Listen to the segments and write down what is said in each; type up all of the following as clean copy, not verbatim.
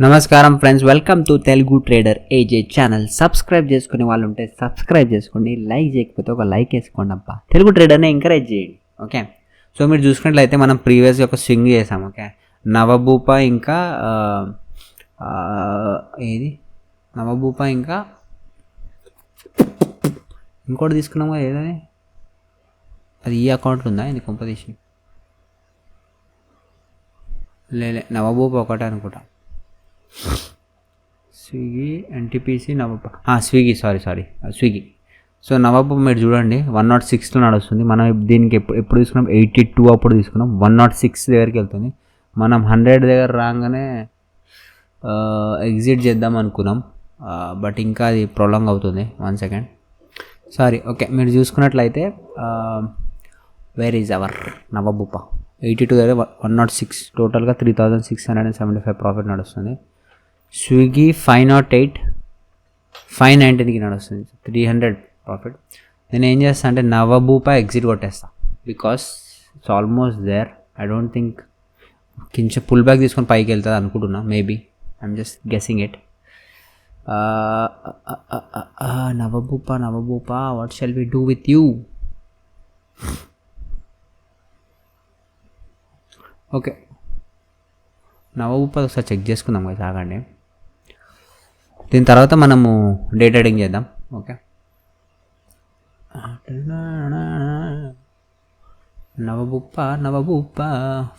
నమస్కారం friends, welcome to Telugu trader AJ channel. Subscribe చేసుకునే వాళ్ళు ఉంటే సబ్స్క్రైబ్ చేసుకోండి, లైక్ చేయకపోతే ఒక లైక్ వేసుకోండి అబ్బా. తెలుగు ట్రేడర్ని ఎంకరేజ్ చేయండి. ఓకే, సో మీరు చూసుకున్నట్లయితే మనం ప్రీవియస్గా ఒక స్వింగ్ చేసాం. ఓకే, నవభూప ఇంకా ఏది నవభూప ఇంకా ఇంకోటి తీసుకున్నాం కదా, ఏదని అది ఈ అకౌంట్లో ఉందా? ఇది కొంపదీసి నవభూప ఒకటే అనుకుంటా. స్విగ్గీ ఎన్టీపీసీ నవభూప, స్విగ్గీ. సో నవభూప మీరు చూడండి 106లో నడుస్తుంది. మనం దీనికి ఎప్పుడు తీసుకున్నాం? 82 అప్పుడు తీసుకున్నాం. 106 దగ్గరికి వెళ్తుంది. మనం 100 దగ్గర రాగానే ఎగ్జిట్ చేద్దాం అనుకున్నాం, బట్ ఇంకా అది ప్రొలాంగ్ అవుతుంది. 1 సెకండ్, సారీ. ఓకే, మీరు చూసుకున్నట్లయితే వేర్ ఈజ్ అవర్ నవభూప? 82 దగ్గర 106, టోటల్గా 3675 ప్రాఫిట్ నడుస్తుంది. స్విగ్గీ 508, 519కి నడుస్తుంది, 300 ప్రాఫిట్. నేను ఏం చేస్తాను అంటే నవభూప ఎగ్జిట్ కొట్టేస్తాను, because it's almost there. I don't think కొంచెం పుల్ బ్యాక్ తీసుకొని పైకి వెళ్తుంది అనుకుంటున్నా, maybe. I'm just guessing it. నవభూప what shall we do with you? Okay, నవభూప ఒకసారి చెక్ చేసుకుందాం కదా, ఆగండి. దీని తర్వాత మనము డే ట్రేడింగ్ చేద్దాం. ఓకే, నవభూప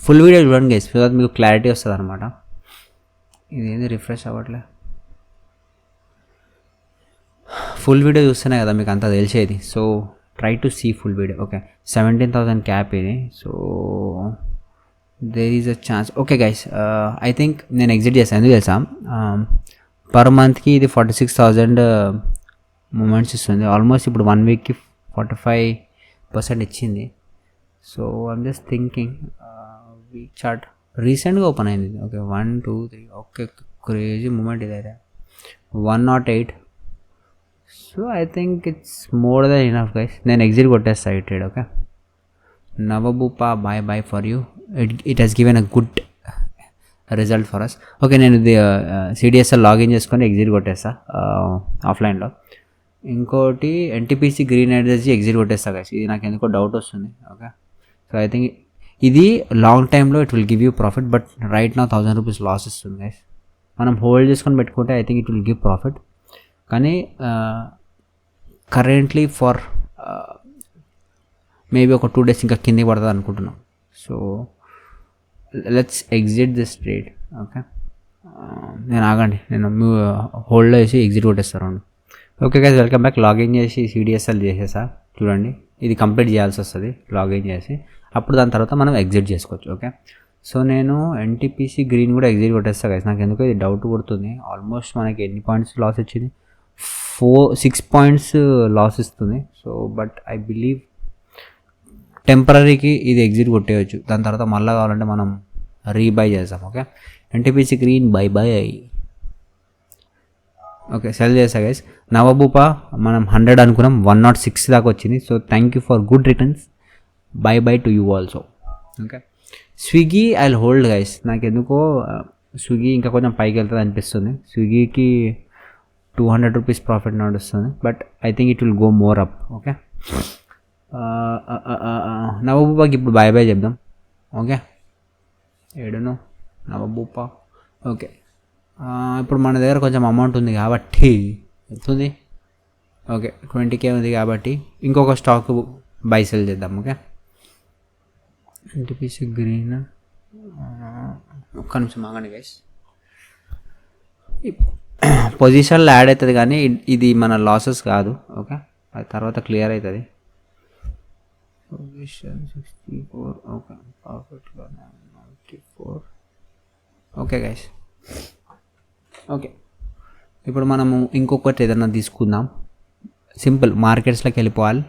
ఫుల్ వీడియో చూడండి గైస్, తర్వాత మీకు క్లారిటీ వస్తుంది అనమాట. ఇదేంది రిఫ్రెష్ అవ్వట్లే? ఫుల్ వీడియో చూస్తేనే కదా మీకు అంతా తెలిసేది. So try to see full video. Okay, 17,000 cap ఇది. So there is a chance. Okay guys, I think నేను ఎగ్జిట్ చేస్తాను. ఎందుకు తెలుసా? పర్ మంత్కి ఇది 46,000 మూమెంట్స్ ఇస్తుంది. ఆల్మోస్ట్ ఇప్పుడు 1 వీక్కి 45% ఇచ్చింది. So I'm just thinking, week chart రీసెంట్గా ఓపెన్ అయింది. ఓకే, 1 2 3, ఓకే, క్రేజీ మూమెంట్ ఇదైతే 108. So I think it's more than enough guys. నేను ఎగ్జిట్ కొట్టేస్తాను ఈ ట్రేడ్. ఓకే, నవభూప bye for you. It has given a good result for us. Okay, నేను ఇది CDSL login చేసుకొని ఎగ్జిట్ కొట్టేస్తా ఆఫ్లైన్లో. ఇంకోటి ఎన్టీపీసీ గ్రీన్ ఎనర్జీ ఎగ్జిట్ కొట్టేస్తా గైస్. ఇది నాకు ఎందుకో డౌట్ వస్తుంది. ఓకే, సో ఐ థింక్ ఇది లాంగ్ టైంలో it will give you profit, but right నా 1000 రూపీస్ లాస్ ఇస్తుంది గైస్. మనం హోల్డ్ చేసుకొని పెట్టుకుంటే I think it will give profit, కానీ కరెంట్లీ ఫర్ మేబీ ఒక 2 డేస్ ఇంకా కింద పడుతుంది అనుకుంటున్నాం. So let's exit this trade. Okay, నేను ఆగండి, నేను హోల్డ్లో వేసి ఎగ్జిట్ కొట్టేస్తాను. Okay guys, welcome back. Login చేసి సిడిఎస్ఎల్ చేసేసా చూడండి. ఇది కంప్లీట్ చేయాల్సి వస్తుంది లాగిన్ చేసి, అప్పుడు దాని తర్వాత మనం ఎగ్జిట్ చేసుకోవచ్చు. ఓకే, సో నేను ఎన్టీపీసీ గ్రీన్ కూడా ఎగ్జిట్ కొట్టేస్తా గైస్. నాకు ఎందుకో ఇది డౌట్ కొడుతుంది. ఆల్మోస్ట్ మనకి ఎన్ని పాయింట్స్ లాస్ వచ్చింది? 6 పాయింట్స్ లాస్ ఇస్తుంది. సో బట్ ఐ బిలీవ్ టెంపరీకి ఇది ఎగ్జిట్ కొట్టేయచ్చు. దాని తర్వాత మళ్ళీ కావాలంటే మనం రీబై చేస్తాం. Okay, NTPC green buy. Okay, sell చేసా గైస్. నవభూప మనం 100 అనుకున్నాం, 106 దాకా వచ్చింది. So thank you for good returns. Bye to you also. Okay, Swiggy I will hold guys. నాకు ఎందుకో స్విగ్గీ ఇంకా కొంచెం పైకి వెళ్తుంది అనిపిస్తుంది. స్విగ్గీకి 200 రూపీస్ ప్రాఫిట్ నడుస్తుంది, but I think it will go more up. Okay, నవభూపకి ఇప్పుడు బై చెప్దాం. ఓకే, ఏడును నవభూప. ఓకే, ఇప్పుడు మన దగ్గర కొంచెం అమౌంట్ ఉంది కాబట్టి వెళ్తుంది. ఓకే, 20K ఉంది కాబట్టి ఇంకొక స్టాక్ బై సెల్ చేద్దాం. ఓకే, ఎన్టీపీసీ గ్రీన్ ఒక్క నిమిషం ఆగండి గైస్. పొజిషన్లో యాడ్ అవుతుంది కానీ ఇది మన లాసెస్ కాదు. ఓకే, అది తర్వాత క్లియర్ అవుతుంది. పొజిషన్ 64. ఓకే, ప్రాఫిట్లో 94. Okay guys. ఓకే, ఇప్పుడు మనము ఇంకొకటి ఏదైనా తీసుకుందాం. సింపుల్ మార్కెట్స్లోకి వెళ్ళిపోవాలి.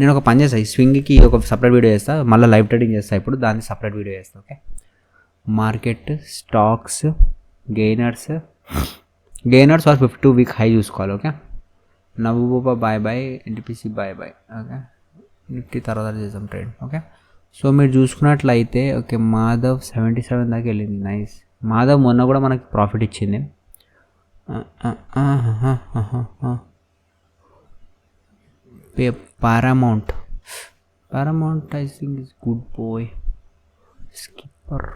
నేను ఒక పని చేస్తాను, ఈ స్వింగ్కి ఒక సపరేట్ వీడియో చేస్తాను, మళ్ళీ లైవ్ ట్రేడింగ్ చేస్తాను. ఇప్పుడు దాన్ని సపరేట్ వీడియో చేస్తాను. Okay, market stocks gainers or 52 week high చూసుకోవాలి. ఓకే, నవభూప buy, NTPC buy. Okay, Nifty తర్వాత చేద్దాం ట్రేడ్. ఓకే, సో మీరు చూసుకున్నట్లయితే ఓకే మాధవ్ 77 దాకా వెళ్ళింది. నైస్. మాధవ్ మొన్న కూడా మనకి ప్రాఫిట్ ఇచ్చింది. Paramount I think is good boy. Skipper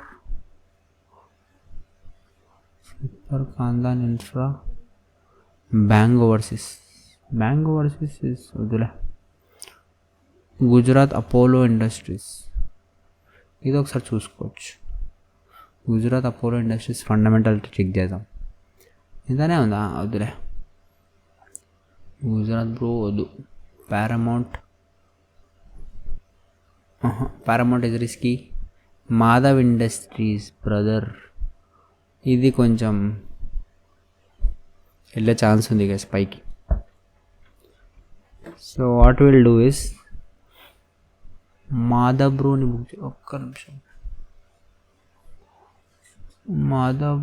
ఖాందాన్ ఇన్ఫ్రా బ్యాంక్ ఓవర్సీస్ ఇస్ వద్దులే. గుజరాత్ అపోలో ఇండస్ట్రీస్ ఇది ఒకసారి చూసుకోవచ్చు. Gujarat Apollo industries fundamental check చేద్దాం. ఇంతనే ఉందా? వద్దులే గుజరాత్ బ్రో వద్దు. Paramount is risky. Madhav industries brother ఇది కొంచెం వెళ్ళే ఛాన్స్ ఉంది గైస్ పైకి. So what will do is Madhav బ్రోని బుక్ ఒక్క నిమిషం. మాధవ్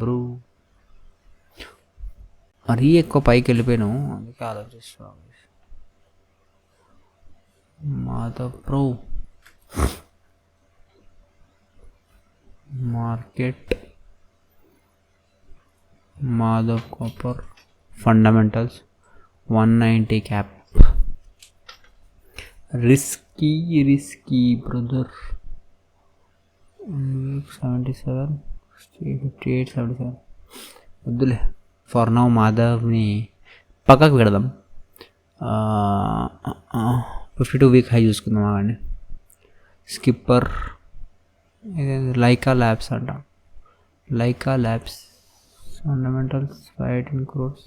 బ్రో మరీ ఎక్కువ పైకి వెళ్ళిపోయాను, అందుకే ఆలోచిస్తున్నాను. Madhav bro market Madhav copper fundamentals 190 cap. Risky brother. 77 58 77 వద్దులే. ఫర్ నౌ మాధవ్ని పక్కకు పెడదాం. 52 వీక్ హై చూసుకుందాం. అవన్నీ స్కిప్పర్ లైకా ల్యాబ్స్ అంట. Lyka labs fundamentals 518 crores.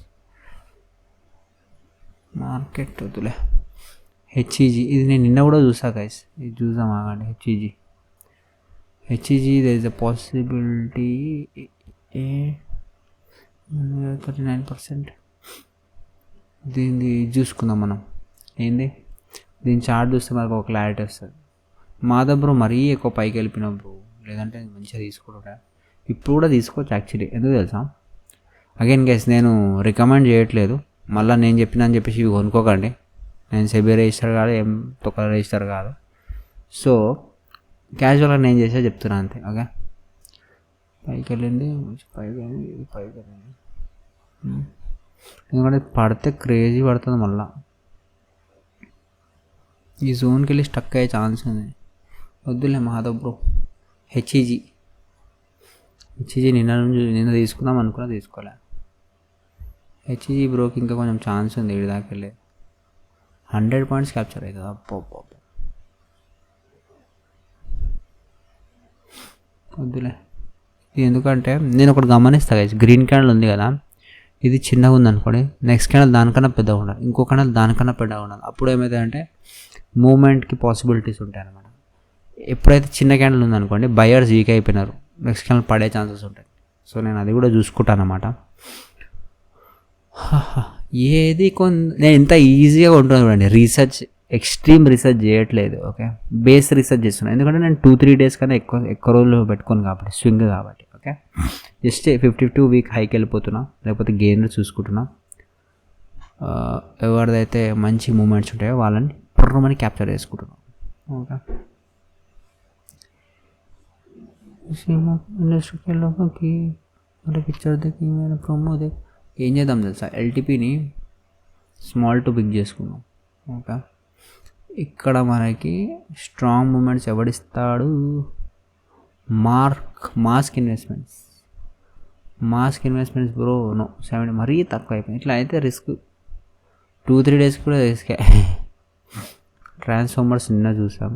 Market వద్దులే. హెచ్ఈజీ ఇది నేను నిన్న కూడా చూసా గైస్, ఇది చూసాం ఆగండి. HEG there is a possibility 39%. దీన్ని చూసుకుందాం మనం. ఏంది దీని చార్ట్ చూస్తే మనకు ఒక క్లారిటీ వస్తుంది. మాధవ్ బ్రో మరీ ఎక్కువ పైకి వెళ్ళిపోయినాం బ్రో, లేదంటే మంచిగా తీసుకోవడం. ఇప్పుడు కూడా తీసుకోవచ్చు యాక్చువల్లీ. ఎందుకు తెలుసా? అగైన్ గైస్ నేను రికమెండ్ చేయట్లేదు, మళ్ళీ నేను చెప్పినా అని చెప్పేసి ఇవి కొనుక్కోకండి. నేను సెబీ రిజిస్టర్ కాదు, ఏం తొక్క రిజిస్టర్ కాదు. సో క్యాజువల్గా నేను చేసే చెప్తున్నాను అంతే. ఓకే పైకి వెళ్ళింది, పైకి వెళ్ళింది. ఎందుకంటే పడితే క్రేజీ పడుతుంది. మళ్ళీ ఈ జోన్కి వెళ్ళి స్టక్ అయ్యే ఛాన్స్ ఉంది. వద్దులే మాధవ్ బ్రో. హెచ్ఈజీ నిన్న తీసుకుందాం అనుకున్నా, తీసుకోలే. హెచ్ఈజీ బ్రోకి ఇంకా కొంచెం ఛాన్స్ ఉంది. వీడి దాకా వెళ్ళి 100 points క్యాప్చర్ అవుతుంది. అప్పో వద్దులే. ఇది ఎందుకంటే నేను ఒకటి గమనిస్తా గైస్, గ్రీన్ క్యాండిల్ ఉంది కదా, ఇది చిన్నగా ఉంది అనుకోండి, నెక్స్ట్ క్యాండిల్ దానికన్నా పెద్దగా ఉండాలి, ఇంకో క్యాండిల్ దానికన్నా పెద్దగా ఉండాలి. అప్పుడు ఏమవుతుందంటే మూమెంట్కి పాసిబిలిటీస్ ఉంటాయి అన్నమాట. ఎప్పుడైతే చిన్న క్యాండిల్ ఉందనుకోండి, బయర్స్ వీక్ అయిపోయినారు, నెక్స్ట్ క్యాండిల్ పడే ఛాన్సెస్ ఉంటాయి. సో నేను అది కూడా చూసుకుంటాను అన్నమాట. ఏది నేను ఇంత ఈజీగా ఉంటుంది చూడండి. రీసెర్చ్ ఎక్స్ట్రీమ్ రీసెర్చ్ చేయట్లేదు. ఓకే బేస్ రీసెర్చ్ చేస్తున్నాను, ఎందుకంటే నేను 2-3 days కన్నా ఎక్కువ రోజులు పెట్టుకోను కాబట్టి, స్వింగ్ కాబట్టి. ఓకే జస్ట్ 52 వీక్ హైకి వెళ్ళిపోతున్నా, లేకపోతే గెయిన్ చూసుకుంటున్నా. ఎవరిదైతే మంచి మూమెంట్స్ ఉంటాయో వాళ్ళని పుర్రమని క్యాప్చర్ చేసుకుంటున్నాం. ఓకే ఇండస్ట్రీకి పిక్చర్ దగ్గర ప్రోమో దగ్గర ఏం చేద్దాం తెలుసా, ఎల్టీపీని స్మాల్ టు బిగ్ చేసుకున్నాం. ఓకే ఇక్కడ మనకి స్ట్రాంగ్ మూమెంట్స్ ఎవడిస్తాడు? Mask investments bro. నో 70 మరీ తక్కువ అయిపోయింది. ఇట్లా అయితే రిస్క్. 2-3 days కూడా రిస్కే. ట్రాన్స్ఫార్మర్స్ నిన్న చూసాం.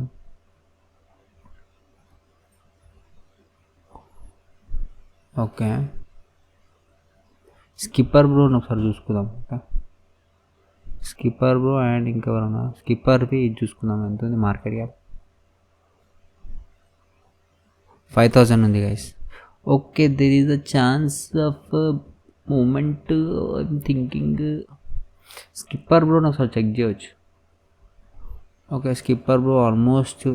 ఓకే స్కిప్పర్ బ్రోని ఒకసారి చూసుకుందాం. ఓకే స్కిప్పర్ బ్రో అండ్ ఇంకెవరన్నా స్కిప్పర్వి చూసుకుందాం. ఎంత ఉంది మార్కెట్ క్యాప్? 5000 ఉంది guys. Okay there is a chance of moment. I'm thinking Skipper బ్రోని ఒకసారి చెక్ చేయవచ్చు. Okay Skipper bro almost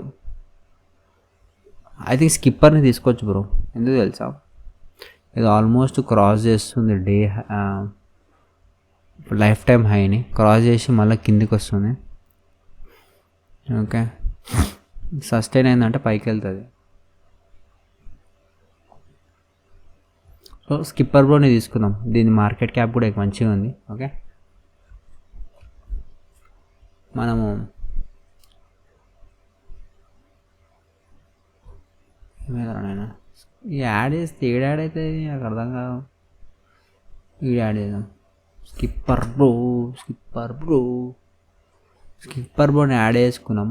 I think స్కిప్పర్ని తీసుకోవచ్చు బ్రో. ఎందుకు తెలుసా, ఇది ఆల్మోస్ట్ క్రాస్ చేస్తుంది లైఫ్ టైం హైని క్రాస్ చేసి మళ్ళీ కిందికి వస్తుంది. ఓకే సస్టైన్ అయిందంటే పైకి వెళ్తుంది. సో స్కిప్పర్ బ్రోని తీసుకుందాం. దీని మార్కెట్ క్యాప్ కూడా మంచిగా ఉంది. ఓకే, మనము ఏమైనా ఈ యాడ్ చేస్తే ఏడు యాడ్ అయితే నాకు అర్థం కాదు. ఈ యాడ్ చేద్దాం. స్కిప్పర్ బ్రోని యాడ్ చేసుకున్నాం.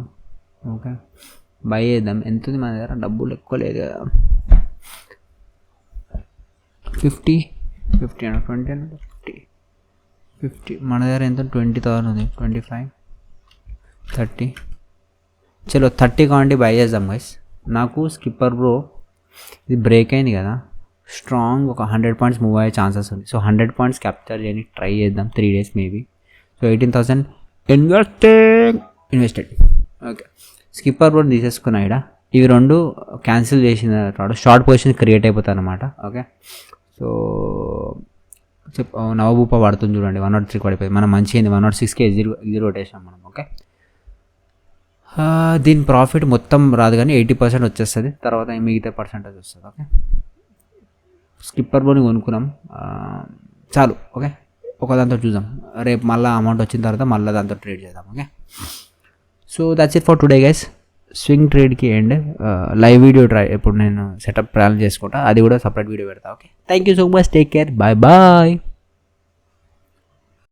ఓకే, బై చేద్దాం. ఎంత ఉంది మన దగ్గర? డబ్బులు ఎక్కువ లేదు కదా. 50 అన్న 20 అన్న 50 మన దగ్గర ఎంత? 20,000 ఉంది. 25 30 చలో 30 కావండి బై చేద్దాం గైస్. నాకు స్కిప్పర్ బ్రో ఇది బ్రేక్ అయింది కదా, స్ట్రాంగ్ ఒక 100 పాయింట్స్ మూవ్ అయ్యే ఛాన్సెస్ ఉంది. సో 100 పాయింట్స్ క్యాప్చర్ చేయని ట్రై చేద్దాం 3 days maybe. So 18,000 invested. Okay, Skipper bro తీసేసుకున్నా. ఇక్కడ ఇవి రెండు క్యాన్సిల్ చేసిన తర్వాత షార్ట్ పొజిషన్ క్రియేట్ అయిపోతాయి అన్నమాట. ఓకే, సో నవభూప పడుతుంది చూడండి, 103 పడిపోయింది. మనం మంచిగా 106కి ఎగ్జిట్ కొట్టేసాం మనం. ఓకే, దీని ప్రాఫిట్ మొత్తం రాదు కానీ 80% వచ్చేస్తుంది, తర్వాత మిగతా పర్సెంటేజ్ వస్తుంది. ఓకే, స్కిప్పర్ బ్రోని కొనుక్కున్నాం చాలు. ఓకే, ఒక దాంతో చూద్దాం, రేపు మళ్ళీ అమౌంట్ వచ్చిన తర్వాత మళ్ళీ దాంతో ట్రేడ్ చేద్దాం. Okay, so that's it for today guys. Swing ట్రేడ్కి అండ్ లైవ్ వీడియో ఇప్పుడు నేను సెటప్ ప్లాన్ చేసుకుంటా, అది కూడా సపరేట్ వీడియో పెడతా. Okay, thank you so much, take care, bye bye.